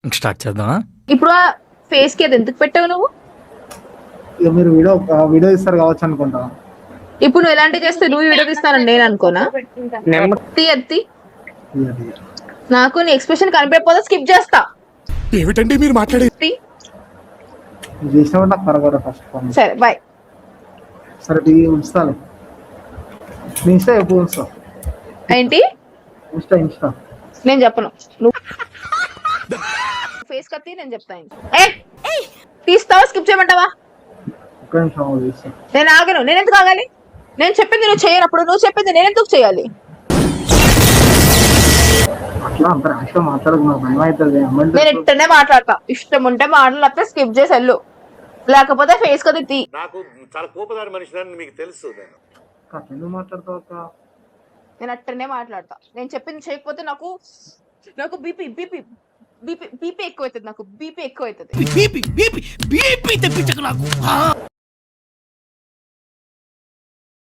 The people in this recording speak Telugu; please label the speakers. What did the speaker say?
Speaker 1: స్టార్ట్ చేద్దామా?
Speaker 2: ఇప్పుడు ఆ ఫేస్ కి అది ఎందుకు పెట్టావు నువ్వు?
Speaker 3: ఇక మీరు వీడియో ఇస్తారు కావచ్చు అనుకుంటా.
Speaker 2: ఇప్పుడు నువ్వు ఎలాంటి చేస్తే నువ్వు వీడియో తీస్తానని నేను అనుకోనా? ఎత్తి నాకు నీ ఎక్స్ప్రెషన్ కనిపించకపోతే స్కిప్ చేస్తా.
Speaker 1: ఏమిటండి మీరు మాట్లాడేది?
Speaker 3: చేసిన నాకు పరగొడ ఫస్ట్.
Speaker 2: సరే బాయ్.
Speaker 3: సరే ఉంచుతాను. నీ ఇన్స్టా ఎప్పుడు ఉంచుతా?
Speaker 2: ఏంటి
Speaker 3: ఇన్స్టా
Speaker 2: నేను చెప్పను. నువ్వు ఫేస్ కత్తి నేను చెప్తాను. తీస్తావా స్కిప్ చేయమంటావా?
Speaker 3: ఒక్క నిమిషం చేస్తా.
Speaker 2: నేను ఆగను. నేను ఎందుకు ఆగాలి? నేను చెప్పింది నువ్వు చేయనప్పుడు నువ్వు చెప్పింది నేను ఎందుకు చేయాలి?
Speaker 3: అట్లా అంత ర్యాష్గా మాట్లాడదు, నాకు భయం అవుతుంది.
Speaker 2: నేను ఇట్టనే మాట్లాడతా. ఇష్టం ఉంటే మాట్లాడితే స్కిప్ చేసి వెళ్ళు, లేకపోతే ఫేస్ కత్తి తీ.
Speaker 4: నాకు చాలా కోపదారి మనిషిని మీకు తెలుసు.
Speaker 3: ఎందుకు మాట్లాడతావు అక్క?
Speaker 2: నేను అట్టనే మాట్లాడతా. నేను చెప్పింది చేయకపోతే నాకు నాకు బీపీ బీపీ బీపీ బీపీ ఎక్కువ అవుతుంది. నాకు బీపీ ఎక్కువ అవుతుంది.